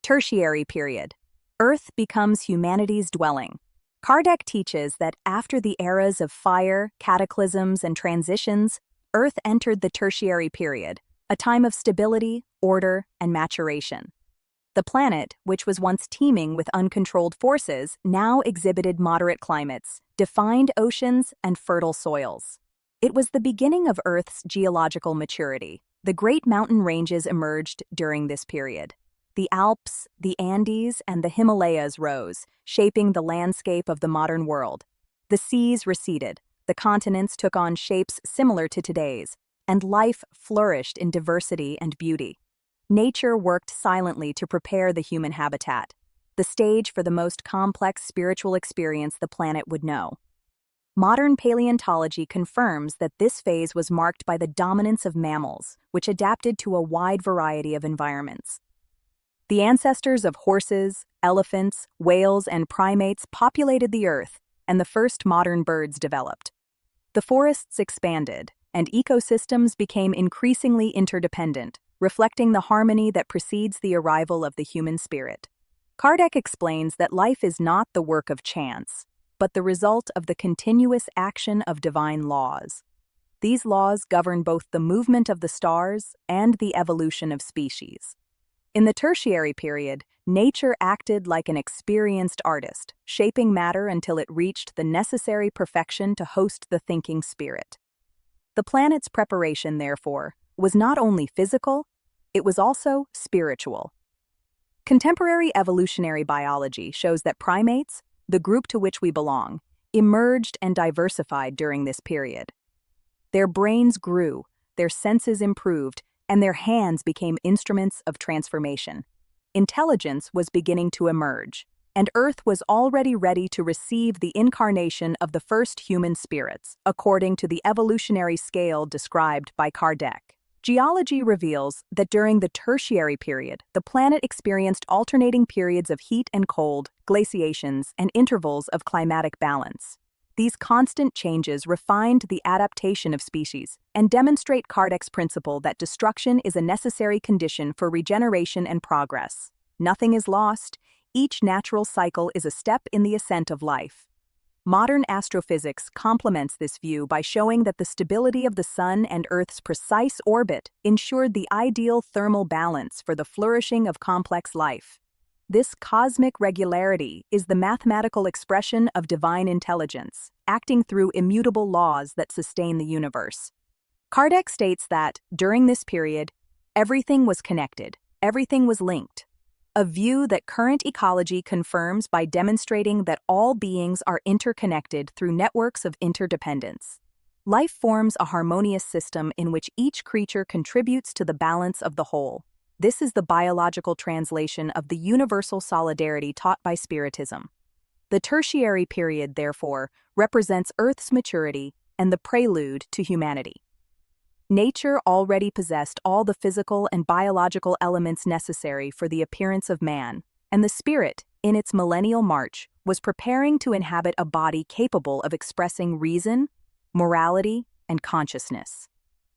Tertiary period. Earth becomes humanity's dwelling. Kardec teaches that after the eras of fire, cataclysms, and transitions, Earth entered the Tertiary period, a time of stability, order, and maturation. The planet, which was once teeming with uncontrolled forces, now exhibited moderate climates, defined oceans, and fertile soils. It was the beginning of Earth's geological maturity. The great mountain ranges emerged during this period. The Alps, the Andes, and the Himalayas rose, shaping the landscape of the modern world. The seas receded, the continents took on shapes similar to today's, and life flourished in diversity and beauty. Nature worked silently to prepare the human habitat, the stage for the most complex spiritual experience the planet would know. Modern paleontology confirms that this phase was marked by the dominance of mammals, which adapted to a wide variety of environments. The ancestors of horses, elephants, whales, and primates populated the Earth, and the first modern birds developed. The forests expanded, and ecosystems became increasingly interdependent, reflecting the harmony that precedes the arrival of the human spirit. Kardec explains that life is not the work of chance, but the result of the continuous action of divine laws. These laws govern both the movement of the stars and the evolution of species. In the Tertiary period, nature acted like an experienced artist, shaping matter until it reached the necessary perfection to host the thinking spirit. The planet's preparation, therefore, was not only physical, it was also spiritual. Contemporary evolutionary biology shows that primates, the group to which we belong, emerged and diversified during this period. Their brains grew, their senses improved, and their hands became instruments of transformation. Intelligence was beginning to emerge, and Earth was already ready to receive the incarnation of the first human spirits, according to the evolutionary scale described by Kardec. Geology reveals that during the Tertiary period, the planet experienced alternating periods of heat and cold, glaciations, and intervals of climatic balance. These constant changes refined the adaptation of species and demonstrate Kardec's principle that destruction is a necessary condition for regeneration and progress. Nothing is lost. Each natural cycle is a step in the ascent of life. Modern astrophysics complements this view by showing that the stability of the Sun and Earth's precise orbit ensured the ideal thermal balance for the flourishing of complex life. This cosmic regularity is the mathematical expression of divine intelligence, acting through immutable laws that sustain the universe. Kardec states that, during this period, everything was connected, everything was linked, a view that current ecology confirms by demonstrating that all beings are interconnected through networks of interdependence. Life forms a harmonious system in which each creature contributes to the balance of the whole. This is the biological translation of the universal solidarity taught by Spiritism. The Tertiary period, therefore, represents Earth's maturity and the prelude to humanity. Nature already possessed all the physical and biological elements necessary for the appearance of man, and the spirit, in its millennial march, was preparing to inhabit a body capable of expressing reason, morality, and consciousness.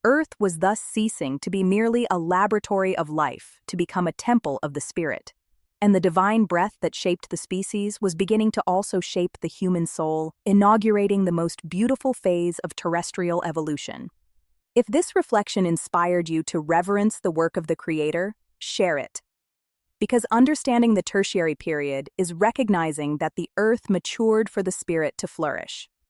Earth was thus ceasing to be merely a laboratory of life to become a temple of the spirit, and the divine breath that shaped the species was beginning to also shape the human soul, inaugurating the most beautiful phase of terrestrial evolution. If this reflection inspired you to reverence the work of the Creator, share it. Because understanding the Tertiary period is recognizing that the Earth matured for the spirit to flourish.